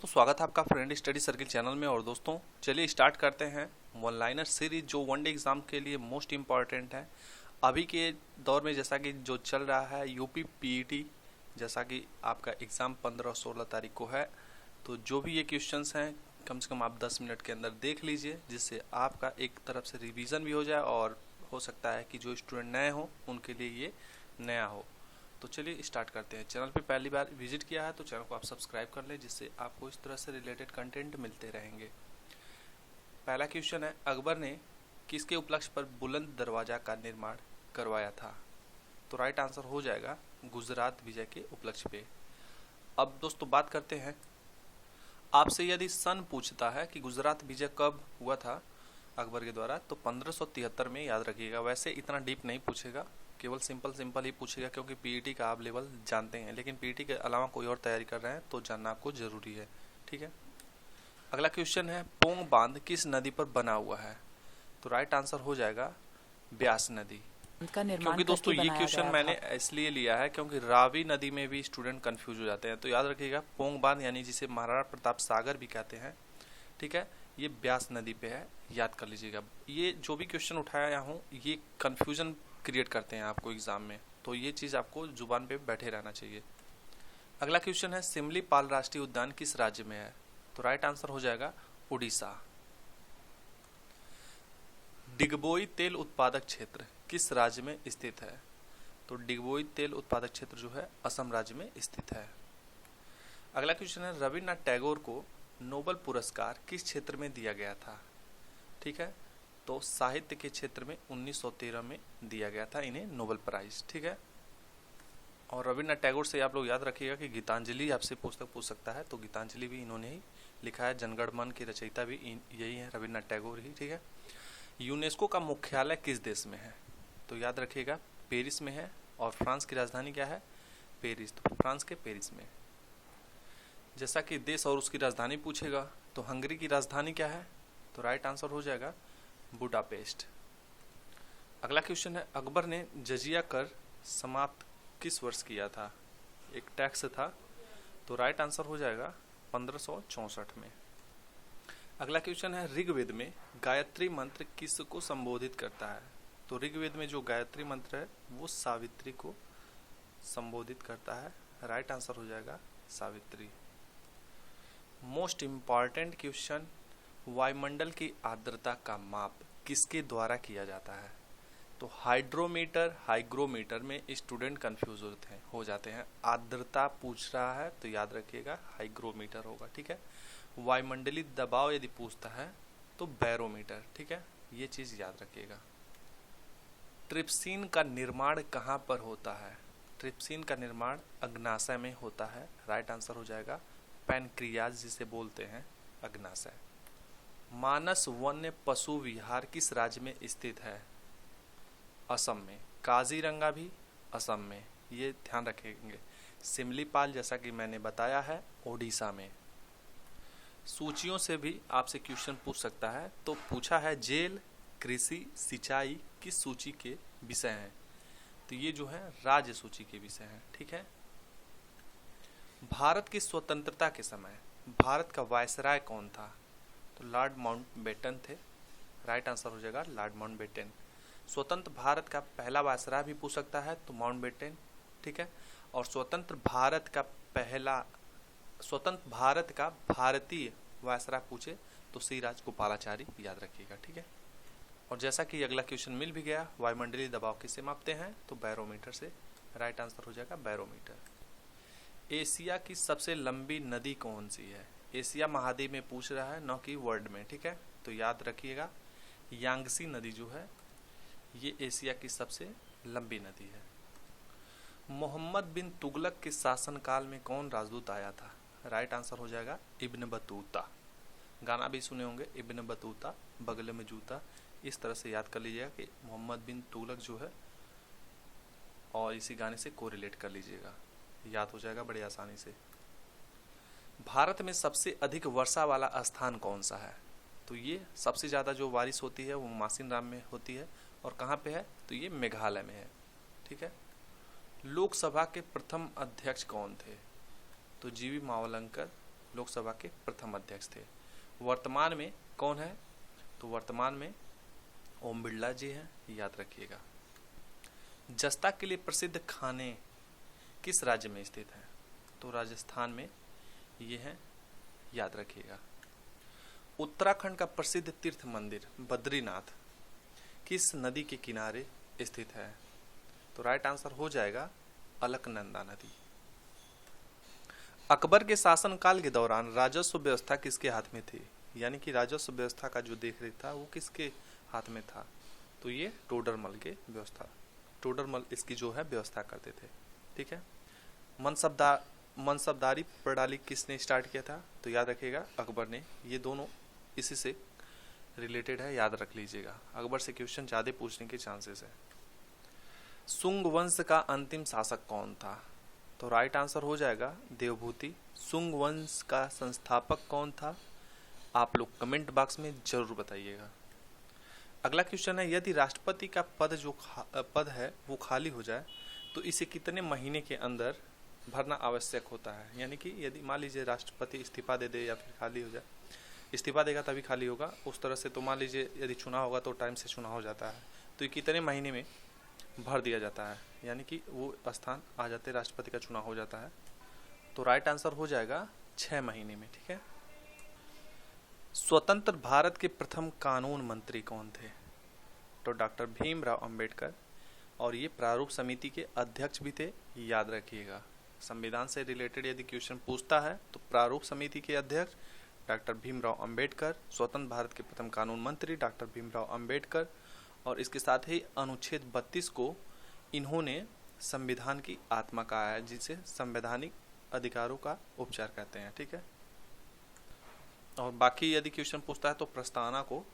दोस्तों स्वागत है आपका फ्रेंड स्टडी सर्किल चैनल में। और दोस्तों चलिए स्टार्ट करते हैं वन लाइनर सीरीज जो वनडे एग्जाम के लिए मोस्ट इम्पॉर्टेंट है अभी के दौर में। जैसा कि जो चल रहा है यूपी पीईटी, जैसा कि आपका एग्ज़ाम 15 और 16 तारीख को है, तो जो भी ये क्वेश्चंस हैं कम से कम आप 10 मिनट के अंदर देख लीजिए, जिससे आपका एक तरफ से रिवीजन भी हो जाए और हो सकता है कि जो स्टूडेंट नए हों उनके लिए ये नया हो। तो चलिए स्टार्ट करते हैं। चैनल पे पहली बार विजिट किया है तो चैनल को आप सब्सक्राइब कर लें, जिससे आपको इस तरह से रिलेटेड कंटेंट मिलते रहेंगे। पहला क्वेश्चन है, अकबर ने किसके उपलक्ष्य पर बुलंद दरवाजा का निर्माण करवाया था? तो राइट आंसर हो जाएगा गुजरात विजय के उपलक्ष्य पे। अब दोस्तों बात करते हैं, आपसे यदि सन पूछता है कि गुजरात विजय कब हुआ था अकबर के द्वारा, तो 1573 में याद रखिएगा। वैसे इतना डीप नहीं पूछेगा, केवल सिंपल ही पूछेगा, क्योंकि पीईटी का आप लेवल जानते हैं, लेकिन पीईटी के अलावा कोई और तैयारी कर रहे हैं तो जानना आपको जरूरी है। ठीक है, अगला क्वेश्चन है, पोंग बांध किस नदी पर बना हुआ है? तो राइट आंसर हो जाएगा ब्यास नदी। क्योंकि दोस्तों ये क्वेश्चन मैंने इसलिए लिया है क्योंकि रावी नदी में भी स्टूडेंट कंफ्यूज हो जाते हैं। तो याद रखिएगा पोंग बांध यानी जिसे महाराणा प्रताप सागर भी कहते हैं, ठीक है, ये ब्यास नदी पे है, याद कर लीजिएगा। ये जो भी क्वेश्चन उठाया हूँ ये कंफ्यूजन क्रिएट करते हैं आपको एग्जाम में, तो ये चीज़ आपको जुबान पे बैठे रहना चाहिए। अगला क्वेश्चन है, सिमलीपाल राष्ट्रीय उद्यान किस राज्य में है? तो राइट आंसर हो जाएगा उड़ीसा। डिगबोई तेल उत्पादक क्षेत्र किस राज्य में स्थित है? तो डिगबोई तेल उत्पादक क्षेत्र जो है असम राज्य में स्थित है। अगला क्वेश्चन है, रविन्द्रनाथ टैगोर को नोबेल पुरस्कार किस क्षेत्र में दिया गया था? ठीक है, तो साहित्य के क्षेत्र में 1913 में दिया गया था इन्हें नोबेल प्राइज। ठीक है, और रविन्द्रनाथ टैगोर से आप लोग याद रखिएगा कि गीतांजलि आपसे पुस्तक पूछ सकता है, तो गीतांजलि भी इन्होंने ही लिखा है। जनगण मन की रचयिता भी यही है, रविन्द्रनाथ टैगोर ही। ठीक है, यूनेस्को का मुख्यालय किस देश में है? तो याद रखिएगा पेरिस में है। और फ्रांस की राजधानी क्या है? पेरिस। तो फ्रांस के पेरिस में। जैसा कि देश और उसकी राजधानी पूछेगा, तो हंगरी की राजधानी क्या है? तो राइट आंसर हो जाएगा बुडापेस्ट। अगला क्वेश्चन है, अकबर ने जजिया कर समाप्त किस वर्ष किया था? एक टैक्स था, तो राइट आंसर हो जाएगा 1564 में। अगला क्वेश्चन है, ऋग्वेद में गायत्री मंत्र किसको संबोधित करता है? तो ऋग्वेद में जो गायत्री मंत्र है वो सावित्री को संबोधित करता है। राइट आंसर हो जाएगा सावित्री। मोस्ट इम्पॉर्टेंट क्वेश्चन, वायुमंडल की आर्द्रता का माप किसके द्वारा किया जाता है? तो हाइड्रोमीटर, हाइग्रोमीटर में स्टूडेंट कंफ्यूज हो जाते हैं। आर्द्रता पूछ रहा है तो याद रखिएगा हाइग्रोमीटर होगा। ठीक है, वायुमंडलीय दबाव यदि पूछता है तो बैरोमीटर। ठीक है, ये चीज याद रखिएगा। ट्रिप्सिन का निर्माण कहाँ पर होता है? ट्रिप्सिन का निर्माण अग्नाशय में होता है। राइट आंसर हो जाएगा पैनक्रियाज, जिसे बोलते हैं अग्नाशय। मानस वन्य पशु विहार किस राज्य में स्थित है? असम में। काजीरंगा भी असम में, ये ध्यान रखेंगे। सिमलीपाल जैसा कि मैंने बताया है ओडिशा में। सूचियों से भी आपसे क्वेश्चन पूछ सकता है, तो पूछा है जेल, कृषि, सिंचाई किस सूची के विषय हैं? तो ये जो है राज्य सूची के विषय हैं। ठीक है, भारत की स्वतंत्रता के समय भारत का वायसराय कौन था? तो लॉर्ड माउंटबेटन थे। राइट आंसर हो जाएगा लॉर्ड माउंटबेटन। स्वतंत्र भारत का पहला वायसराय भी पूछ सकता है तो माउंटबेटन। ठीक है, और स्वतंत्र भारत का भारतीय वायसराय पूछे तो श्री राजगोपालाचारी, याद रखिएगा। ठीक है, और जैसा कि अगला क्वेश्चन मिल भी गया, वायुमंडलीय दबाव किससे मापते हैं? तो बैरोमीटर से। राइट आंसर हो जाएगा बैरोमीटर। एशिया की सबसे लंबी नदी कौन सी है? एशिया महाद्वीप में पूछ रहा है, न कि वर्ल्ड में। ठीक है, तो याद रखिएगा यांगसी नदी जो है ये एशिया की सबसे लंबी नदी है। मोहम्मद बिन तुगलक के शासनकाल में कौन राजदूत आया था? राइट आंसर हो जाएगा इब्न बतूता। गाना भी सुने होंगे, इब्न बतूता बगल में जूता। इस तरह से याद कर लीजिएगा कि मोहम्मद बिन तुगलक जो है, और इसी गाने से कोरिलेट कर लीजिएगा, याद हो जाएगा बड़ी आसानी से। भारत में सबसे अधिक वर्षा वाला स्थान कौन सा है? तो ये सबसे ज़्यादा जो बारिश होती है वो मासिनराम में होती है। और कहाँ पे है? तो ये मेघालय में है। ठीक है, लोकसभा के प्रथम अध्यक्ष कौन थे? तो जीवी मावलंकर लोकसभा के प्रथम अध्यक्ष थे। वर्तमान में कौन है? तो वर्तमान में ओम बिरला जी हैं, याद रखिएगा। जस्ता के लिए प्रसिद्ध खाने किस राज्य में स्थित है? तो राजस्थान में ये है, याद रखिएगा। उत्तराखंड का प्रसिद्ध तीर्थ मंदिर बद्रीनाथ किस नदी के किनारे स्थित है? तो राइट आंसर हो जाएगा अलकनंदा नदी। अकबर के शासनकाल के दौरान राजस्व व्यवस्था किसके हाथ में थी? यानी कि राजस्व व्यवस्था का जो देखरेख था वो किसके हाथ में था? तो ये टोडरमल इसकी जो है व्यवस्था करते थे। ठीक है। मनसबदारी प्रणाली किसने स्टार्ट किया था? तो याद रखिएगा अकबर ने। ये दोनों इसी से रिलेटेड है, याद रख लीजिएगा। अकबर से क्वेश्चन ज़्यादा पूछने के चांसेस है। सुंग वंश का अंतिम शासक कौन था? तो राइट आंसर हो जाएगा देवभूति। सुंग वंश का संस्थापक कौन था? आप लोग कमेंट बॉक्स में जरूर बताइएगा। अगला क्वेश्चन है, यदि राष्ट्रपति का पद है वो खाली हो जाए तो इसे कितने महीने के अंदर भरना आवश्यक होता है? यानी कि यदि मान लीजिए राष्ट्रपति इस्तीफा दे दे या फिर खाली हो जाए, इस्तीफा देगा तभी खाली होगा उस तरह से, तो मान लीजिए यदि चुनाव होगा तो टाइम से चुनाव हो जाता है, तो ये कितने महीने में भर दिया जाता है? यानी कि वो स्थान आ जाते, राष्ट्रपति का चुनाव हो जाता है। तो राइट आंसर हो जाएगा 6 महीने में। ठीक है। स्वतंत्र भारत के प्रथम कानून मंत्री कौन थे? तो डॉक्टर भीमराव अंबेडकर, और ये प्रारूप समिति के अध्यक्ष भी थे, याद रखिएगा। संविधान से रिलेटेड यदि क्वेश्चन पूछता है तो प्रारूप समिति के अध्यक्ष डॉक्टर भीमराव अंबेडकर, स्वतंत्र भारत के प्रथम कानून मंत्री डॉक्टर भीमराव अंबेडकर, और इसके साथ ही अनुच्छेद 32 को इन्होंने संविधान की आत्मा कहा है, जिसे संवैधानिक अधिकारों का उपचार कहते हैं। ठीक है। और बाकी यदि क्वेश्चन पूछता है तो प्रस्तावना को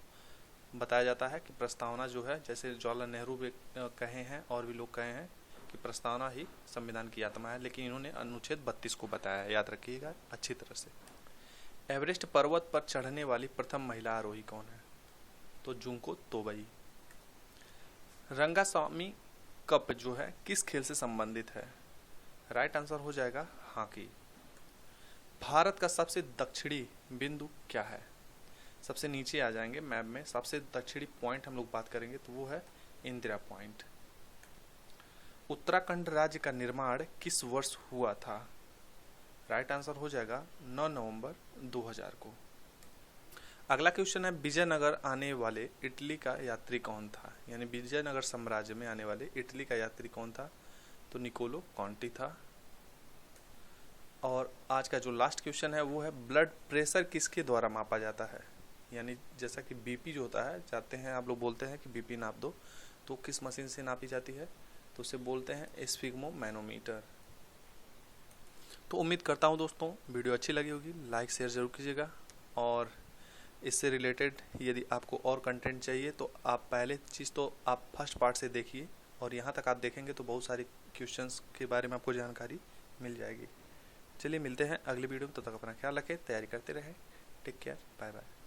बताया जाता है कि प्रस्तावना जो है, जैसे जवाहरलाल नेहरू भी कहे हैं और भी लोग कहे हैं कि प्रस्तावना ही संविधान की आत्मा है, लेकिन इन्होंने अनुच्छेद 32 को बताया है, याद रखिएगा अच्छी तरह से। एवरेस्ट पर्वत पर चढ़ने वाली प्रथम महिला आरोही कौन है? तो जुंको तोबई। रंगास्वामी कप जो है किस खेल से संबंधित है? राइट आंसर हो जाएगा हॉकी। भारत का सबसे दक्षिणी बिंदु क्या है? सबसे नीचे आ जाएंगे मैप में, सबसे दक्षिणी पॉइंट हम लोग बात करेंगे तो वो है इंदिरा पॉइंट। उत्तराखंड राज्य का निर्माण किस वर्ष हुआ था? राइट आंसर हो जाएगा 9 नवंबर 2000 को। अगला क्वेश्चन है, विजयनगर आने वाले इटली का यात्री कौन था? यानी विजयनगर साम्राज्य में आने वाले इटली का यात्री कौन था? तो निकोलो कॉन्टी था। और आज का जो लास्ट क्वेश्चन है वो है, ब्लड प्रेशर किसके द्वारा मापा जाता है? यानी जैसा कि बीपी जो होता है, जाते हैं आप लोग बोलते हैं कि बीपी नाप दो, तो किस मशीन से नापी जाती है? तो उसे बोलते हैं स्फिग्मोमैनोमीटर। तो उम्मीद करता हूँ दोस्तों वीडियो अच्छी लगी होगी, लाइक शेयर जरूर कीजिएगा। और इससे रिलेटेड यदि आपको और कंटेंट चाहिए तो आप पहले चीज़ तो आप फर्स्ट पार्ट से देखिए, और यहाँ तक आप देखेंगे तो बहुत सारी क्वेश्चंस के बारे में आपको जानकारी मिल जाएगी। चलिए मिलते हैं अगले वीडियो में, तब तक अपना ख्याल रखें, तैयारी करते रहें। Take care, bye bye.